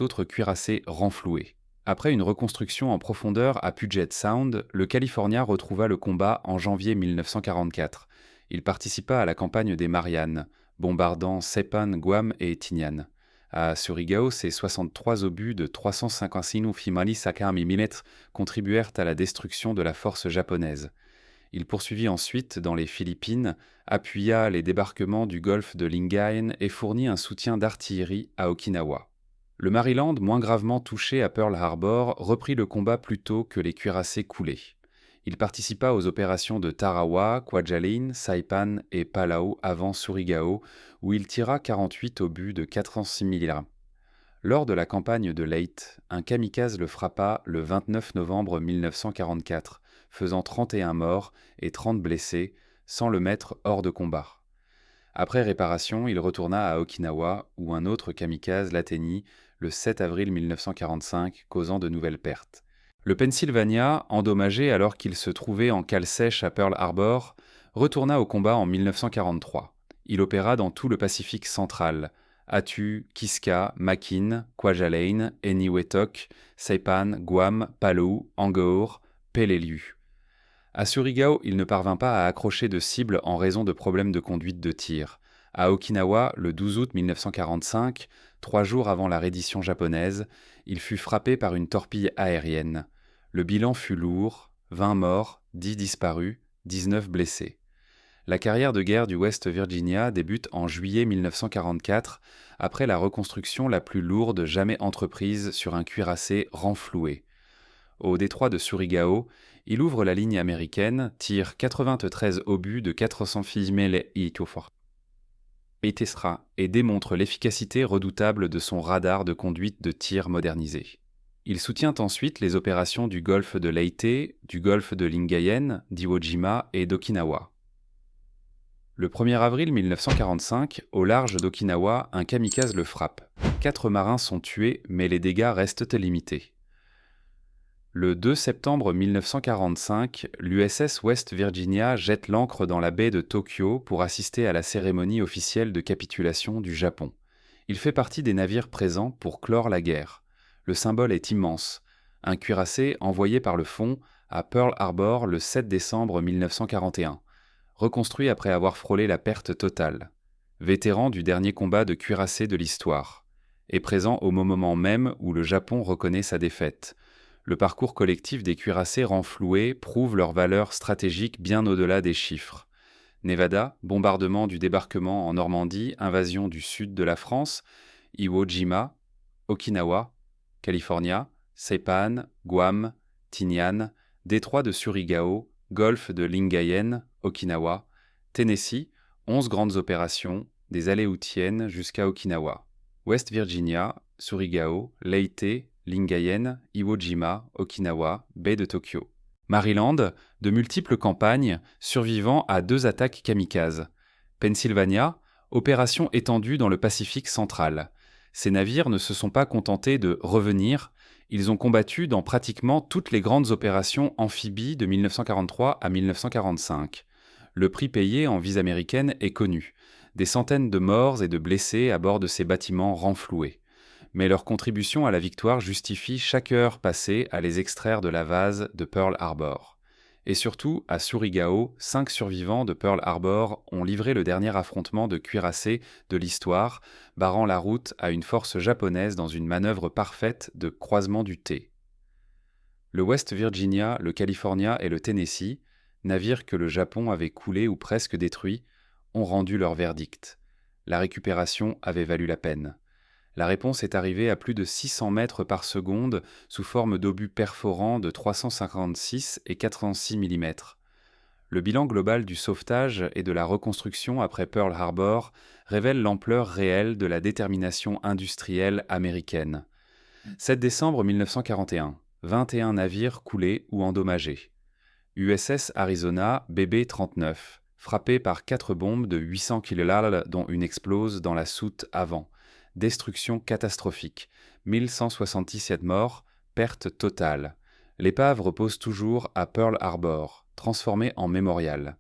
Speaker 1: autre cuirassé renfloué. Après une reconstruction en profondeur à Puget Sound, le California retrouva le combat en janvier 1944. Il participa à la campagne des Mariannes, bombardant Saipan, Guam et Tinian. À Surigao, ses 63 obus de 355 mm contribuèrent à la destruction de la force japonaise. Il poursuivit ensuite dans les Philippines, appuya les débarquements du golfe de Lingayen et fournit un soutien d'artillerie à Okinawa. Le Maryland, moins gravement touché à Pearl Harbor, reprit le combat plus tôt que les cuirassés coulés. Il participa aux opérations de Tarawa, Kwajalein, Saipan et Palau avant Surigao, où il tira 48 obus de 406 mm. Lors de la campagne de Leyte, un kamikaze le frappa le 29 novembre 1944, faisant 31 morts et 30 blessés, sans le mettre hors de combat. Après réparation, il retourna à Okinawa, où un autre kamikaze l'atteignit le 7 avril 1945, causant de nouvelles pertes. Le Pennsylvania, endommagé alors qu'il se trouvait en cale sèche à Pearl Harbor, retourna au combat en 1943. Il opéra dans tout le Pacifique central, Attu, Kiska, Makin, Kwajalein, Eniwetok, Saipan, Guam, Palau, Angaur, Peleliu. À Surigao, il ne parvint pas à accrocher de cible en raison de problèmes de conduite de tir. À Okinawa, le 12 août 1945, 3 jours avant la reddition japonaise, il fut frappé par une torpille aérienne. Le bilan fut lourd, 20 morts, 10 disparus, 19 blessés. La carrière de guerre du West Virginia débute en juillet 1944, après la reconstruction la plus lourde jamais entreprise sur un cuirassé renfloué. Au détroit de Surigao, il ouvre la ligne américaine, tire 93 obus de 400 mm Itesra et démontre l'efficacité redoutable de son radar de conduite de tir modernisé. Il soutient ensuite les opérations du golfe de Leyte, du golfe de Lingayen, d'Iwo Jima et d'Okinawa. Le 1er avril 1945, au large d'Okinawa, un kamikaze le frappe. 4 marins sont tués, mais les dégâts restent limités. Le 2 septembre 1945, l'USS West Virginia jette l'ancre dans la baie de Tokyo pour assister à la cérémonie officielle de capitulation du Japon. Il fait partie des navires présents pour clore la guerre. Le symbole est immense. Un cuirassé envoyé par le fond à Pearl Harbor le 7 décembre 1941, reconstruit après avoir frôlé la perte totale. Vétéran du dernier combat de cuirassé de l'histoire, et présent au moment même où le Japon reconnaît sa défaite. Le parcours collectif des cuirassés renfloués prouve leur valeur stratégique bien au-delà des chiffres. Nevada, bombardement du débarquement en Normandie, invasion du sud de la France, Iwo Jima, Okinawa, California, Saipan, Guam, Tinian, détroit de Surigao, golfe de Lingayen, Okinawa, Tennessee, 11 grandes opérations, des Aléoutiennes jusqu'à Okinawa. West Virginia, Surigao, Leyte, Lingayen, Iwo Jima, Okinawa, baie de Tokyo. Maryland, de multiples campagnes, survivant à 2 attaques kamikazes. Pennsylvania, opération étendue dans le Pacifique central. Ces navires ne se sont pas contentés de revenir, ils ont combattu dans pratiquement toutes les grandes opérations amphibies de 1943 à 1945. Le prix payé en vies américaines est connu. Des centaines de morts et de blessés à bord de ces bâtiments renfloués. Mais leur contribution à la victoire justifie chaque heure passée à les extraire de la vase de Pearl Harbor. Et surtout, à Surigao, 5 survivants de Pearl Harbor ont livré le dernier affrontement de cuirassés de l'histoire, barrant la route à une force japonaise dans une manœuvre parfaite de croisement du T. Le West Virginia, le California et le Tennessee, navires que le Japon avait coulés ou presque détruits, ont rendu leur verdict. La récupération avait valu la peine. La réponse est arrivée à plus de 600 mètres par seconde sous forme d'obus perforants de 356 et 406 mm. Le bilan global du sauvetage et de la reconstruction après Pearl Harbor révèle l'ampleur réelle de la détermination industrielle américaine. 7 décembre 1941, 21 navires coulés ou endommagés. USS Arizona BB-39, frappé par 4 bombes de 800 kL dont une explose dans la soute avant. Destruction catastrophique, 1167 morts, perte totale. L'épave repose toujours à Pearl Harbor, transformée en mémorial.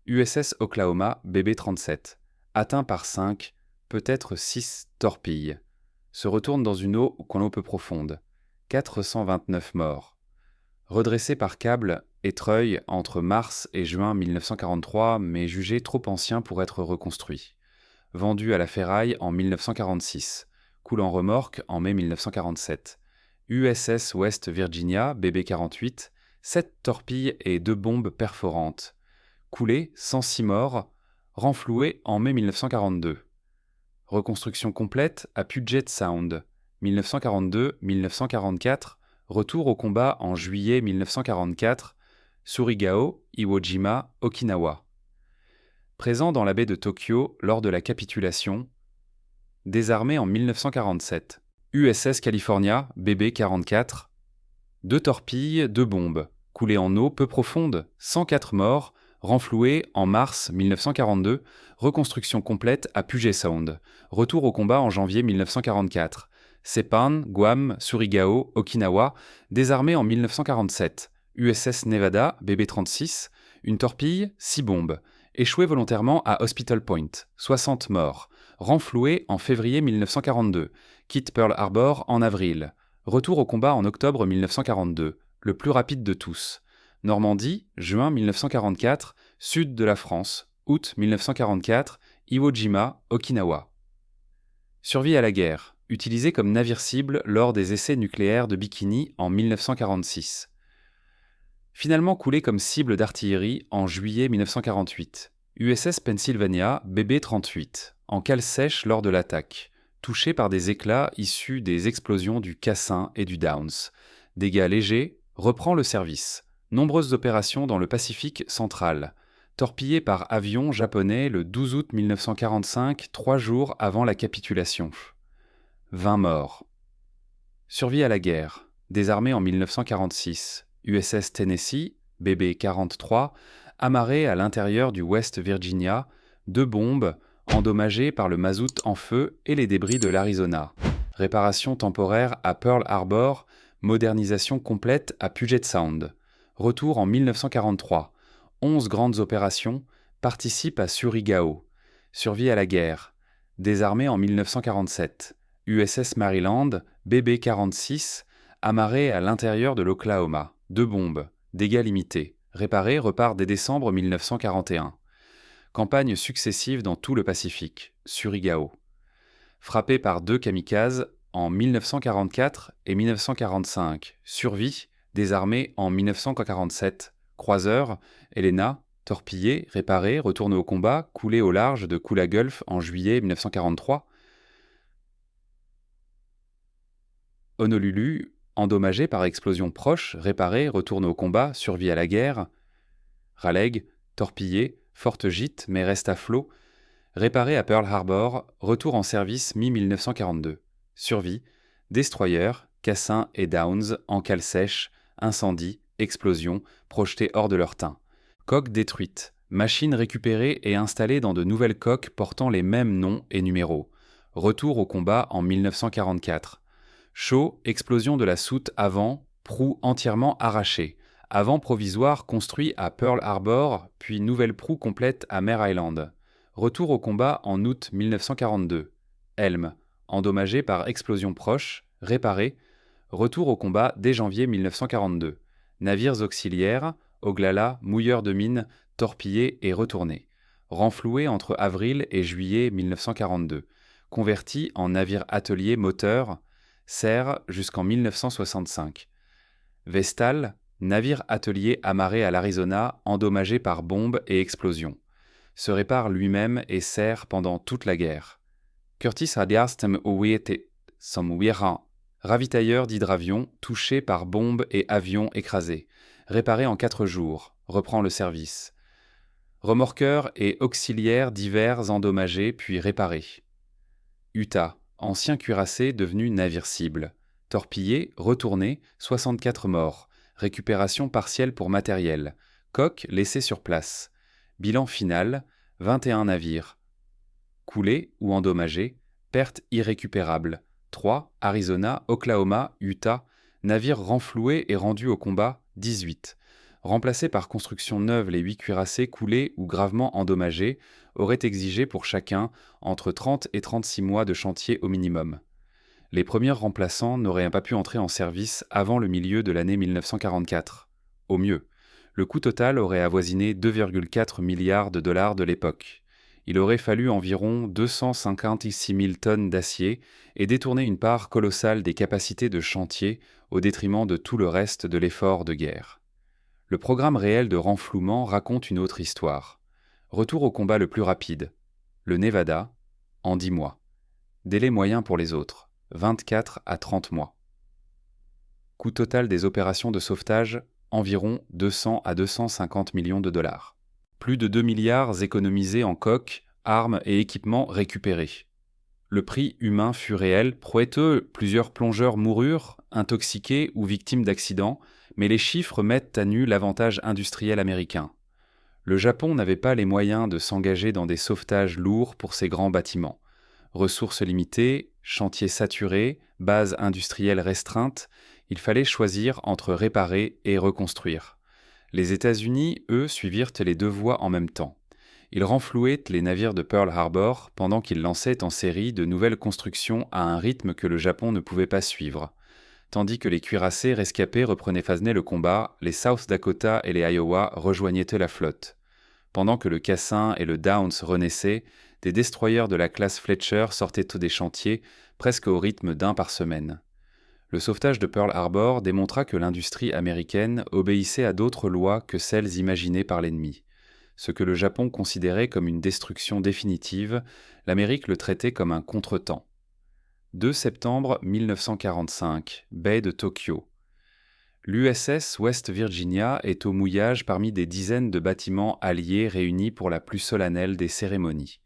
Speaker 1: USS Oklahoma BB-37, atteint par 5, peut-être 6 torpilles, se retourne dans une eau peu profonde, 429 morts. Redressé par câble et treuil entre mars et juin 1943, mais jugé trop ancien pour être reconstruit. Vendu à la ferraille en 1946, coule en remorque en mai 1947. USS West Virginia, BB-48, 7 torpilles et 2 bombes perforantes. Coulé, 106 morts, renfloué en mai 1942. Reconstruction complète à Puget Sound, 1942-1944, retour au combat en juillet 1944, Surigao, Iwo Jima, Okinawa. Présent dans la baie de Tokyo lors de la capitulation, désarmé en 1947. USS California, BB-44, 2 torpilles, 2 bombes, coulées en eau peu profonde, 104 morts, renfloué en mars 1942, reconstruction complète à Puget Sound, retour au combat en janvier 1944. Saipan, Guam, Surigao, Okinawa, désarmé en 1947. USS Nevada, BB-36, une torpille, 6 bombes. Échoué volontairement à Hospital Point, 60 morts. Renfloué en février 1942. Quitte Pearl Harbor en avril. Retour au combat en octobre 1942, le plus rapide de tous. Normandie, juin 1944, sud de la France, août 1944, Iwo Jima, Okinawa. Survie à la guerre, utilisé comme navire-cible lors des essais nucléaires de Bikini en 1946. Finalement coulé comme cible d'artillerie en juillet 1948. USS Pennsylvania BB-38, en cale sèche lors de l'attaque, touché par des éclats issus des explosions du Cassin et du Downs. Dégâts légers, reprend le service. Nombreuses opérations dans le Pacifique central. torpillé par avion japonais le 12 août 1945, 3 jours avant la capitulation. 20 morts. Survie à la guerre. Désarmé en 1946. USS Tennessee, BB-43, amarré à l'intérieur du West Virginia, 2 bombes, endommagées par le mazout en feu et les débris de l'Arizona. Réparation temporaire à Pearl Harbor, modernisation complète à Puget Sound. Retour en 1943. 11 grandes opérations, participe à Surigao. Survie à la guerre. Désarmé en 1947. USS Maryland, BB-46, amarré à l'intérieur de l'Oklahoma. 2 bombes. Dégâts limités. Réparé, repart dès décembre 1941. Campagnes successives dans tout le Pacifique. Surigao. Frappé par 2 kamikazes en 1944 et 1945. Survie, désarmé en 1947. Croiseur, Helena, torpillé, réparé, retourné au combat, coulé au large de Kula Gulf en juillet 1943. Honolulu, endommagé par explosion proche, réparé, retourne au combat, survit à la guerre. Raleigh, torpillé, forte gîte mais reste à flot. Réparé à Pearl Harbor, retour en service mi-1942. Survie, destroyer, Cassin et Downs en cale sèche, incendie, explosion, projetés hors de leur teint. Coque détruite, machine récupérée et installée dans de nouvelles coques portant les mêmes noms et numéros. Retour au combat en 1944. Chaud, explosion de la soute avant, proue entièrement arrachée. Avant provisoire construit à Pearl Harbor, puis nouvelle proue complète à Mare Island. Retour au combat en août 1942. Helm, endommagé par explosion proche, réparé. Retour au combat dès janvier 1942. Navires auxiliaires, Oglala, mouilleur de mine, torpillé et retourné. Renfloué entre avril et juillet 1942. Converti en navire atelier moteur, sert jusqu'en 1965. Vestal, navire atelier amarré à l'Arizona, endommagé par bombes et explosions. Se répare lui-même et sert pendant toute la guerre. Curtis Radiastem Uwete Somwira, ravitailleur d'hydravions, touché par bombes et avions écrasés. Réparé en 4 jours, reprend le service. Remorqueur et auxiliaires divers endommagés puis réparés. Utah, ancien cuirassé devenu navire cible. Torpillé, retourné, 64 morts. Récupération partielle pour matériel. Coque laissée sur place. Bilan final, 21 navires. Coulés ou endommagés, pertes irrécupérables. 3, Arizona, Oklahoma, Utah. Navires renfloués et rendus au combat, 18. Remplacés par construction neuve, les 8 cuirassés coulés ou gravement endommagés auraient exigé pour chacun entre 30 et 36 mois de chantier au minimum. Les premiers remplaçants n'auraient pas pu entrer en service avant le milieu de l'année 1944. Au mieux, le coût total aurait avoisiné 2,4 milliards de dollars de l'époque. Il aurait fallu environ 256 000 tonnes d'acier et détourner une part colossale des capacités de chantier au détriment de tout le reste de l'effort de guerre. Le programme réel de renflouement raconte une autre histoire. Retour au combat le plus rapide. Le Nevada, en 10 mois. Délai moyen pour les autres, 24 à 30 mois. Coût total des opérations de sauvetage, environ 200 à 250 millions de dollars. Plus de 2 milliards économisés en coques, armes et équipements récupérés. Le prix humain fut réel, proéteux, plusieurs plongeurs moururent, intoxiqués ou victimes d'accidents, mais les chiffres mettent à nu l'avantage industriel américain. Le Japon n'avait pas les moyens de s'engager dans des sauvetages lourds pour ses grands bâtiments. Ressources limitées, chantiers saturés, bases industrielles restreintes, il fallait choisir entre réparer et reconstruire. Les États-Unis, eux, suivirent les 2 voies en même temps. Ils renflouaient les navires de Pearl Harbor pendant qu'ils lançaient en série de nouvelles constructions à un rythme que le Japon ne pouvait pas suivre. Tandis que les cuirassés rescapés reprenaient le combat, les South Dakota et les Iowa rejoignaient la flotte. Pendant que le Cassin et le Downs renaissaient, des destroyers de la classe Fletcher sortaient des chantiers, presque au rythme d'un par semaine. Le sauvetage de Pearl Harbor démontra que l'industrie américaine obéissait à d'autres lois que celles imaginées par l'ennemi. Ce que le Japon considérait comme une destruction définitive, l'Amérique le traitait comme un contretemps. 2 septembre 1945, baie de Tokyo. L'USS West Virginia est au mouillage parmi des dizaines de bâtiments alliés réunis pour la plus solennelle des cérémonies.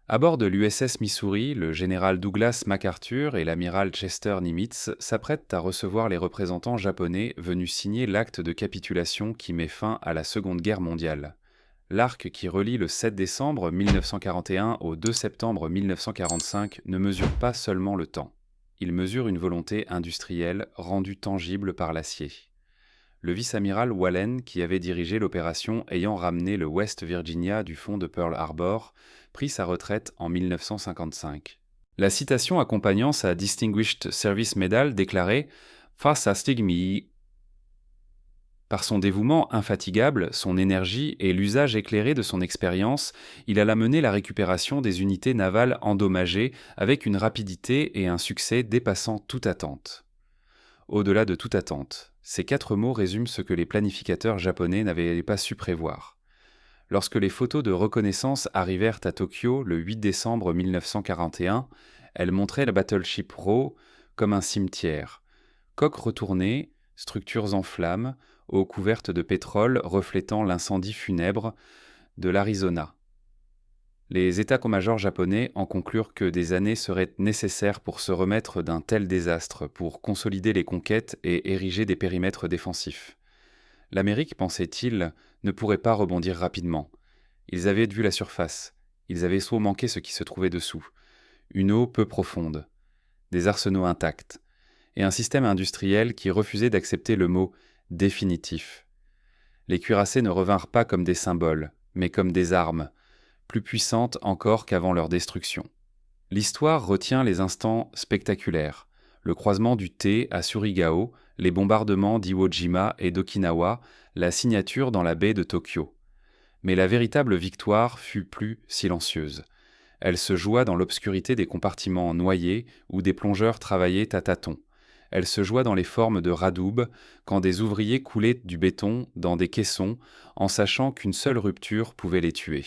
Speaker 1: À bord de l'USS Missouri, le général Douglas MacArthur et l'amiral Chester Nimitz s'apprêtent à recevoir les représentants japonais venus signer l'acte de capitulation qui met fin à la Seconde Guerre mondiale. L'arc qui relie le 7 décembre 1941 au 2 septembre 1945 ne mesure pas seulement le temps. Il mesure une volonté industrielle rendue tangible par l'acier. Le vice-amiral Wallen, qui avait dirigé l'opération ayant ramené le West Virginia du fond de Pearl Harbor, prit sa retraite en 1955. La citation accompagnant sa Distinguished Service Medal déclarait « Fastastig mi ». Par son dévouement infatigable, son énergie et l'usage éclairé de son expérience, il alla mener la récupération des unités navales endommagées avec une rapidité et un succès dépassant toute attente. Au-delà de toute attente, ces 4 mots résument ce que les planificateurs japonais n'avaient pas su prévoir. Lorsque les photos de reconnaissance arrivèrent à Tokyo le 8 décembre 1941, elles montraient la Battleship Row comme un cimetière. Coques retournées, structures en flammes, eau couverte de pétrole reflétant l'incendie funèbre de l'Arizona. Les états-majors japonais en conclurent que des années seraient nécessaires pour se remettre d'un tel désastre, pour consolider les conquêtes et ériger des périmètres défensifs. L'Amérique, pensait-il, ne pourrait pas rebondir rapidement. Ils avaient vu la surface, ils avaient soit manqué ce qui se trouvait dessous, une eau peu profonde, des arsenaux intacts, et un système industriel qui refusait d'accepter le mot « définitif ». Les cuirassés ne revinrent pas comme des symboles, mais comme des armes, plus puissantes encore qu'avant leur destruction. L'histoire retient les instants spectaculaires, le croisement du thé à Surigao, les bombardements d'Iwo Jima et d'Okinawa, la signature dans la baie de Tokyo. Mais la véritable victoire fut plus silencieuse. Elle se joua dans l'obscurité des compartiments noyés où des plongeurs travaillaient à tâtons. Elle se joua dans les formes de radoub, quand des ouvriers coulaient du béton dans des caissons, en sachant qu'une seule rupture pouvait les tuer.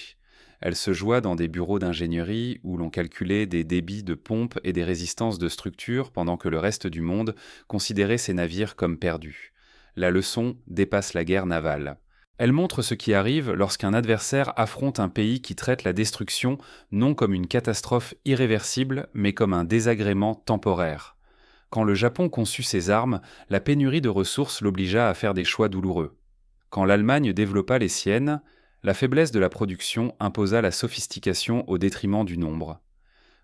Speaker 1: Elle se joua dans des bureaux d'ingénierie où l'on calculait des débits de pompes et des résistances de structures pendant que le reste du monde considérait ces navires comme perdus. La leçon dépasse la guerre navale. Elle montre ce qui arrive lorsqu'un adversaire affronte un pays qui traite la destruction non comme une catastrophe irréversible, mais comme un désagrément temporaire. Quand le Japon conçut ses armes, la pénurie de ressources l'obligea à faire des choix douloureux. Quand l'Allemagne développa les siennes, la faiblesse de la production imposa la sophistication au détriment du nombre.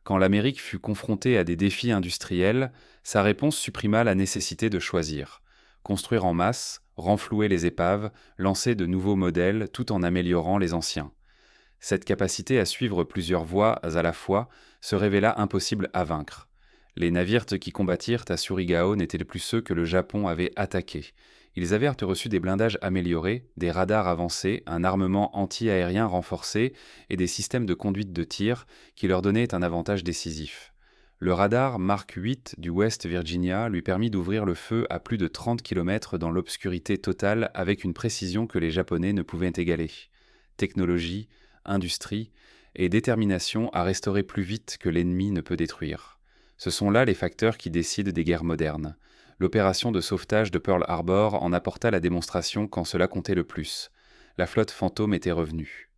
Speaker 1: Quand l'Amérique fut confrontée à des défis industriels, sa réponse supprima la nécessité de choisir. Construire en masse, renflouer les épaves, lancer de nouveaux modèles tout en améliorant les anciens. Cette capacité à suivre plusieurs voies à la fois se révéla impossible à vaincre. Les navires qui combattirent à Surigao n'étaient plus ceux que le Japon avait attaqués. Ils avaient reçu des blindages améliorés, des radars avancés, un armement anti-aérien renforcé et des systèmes de conduite de tir qui leur donnaient un avantage décisif. Le radar Mark 8 du West Virginia lui permit d'ouvrir le feu à plus de 30 km dans l'obscurité totale avec une précision que les Japonais ne pouvaient égaler. Technologie, industrie et détermination à restaurer plus vite que l'ennemi ne peut détruire. Ce sont là les facteurs qui décident des guerres modernes. L'opération de sauvetage de Pearl Harbor en apporta la démonstration quand cela comptait le plus. La flotte fantôme était revenue.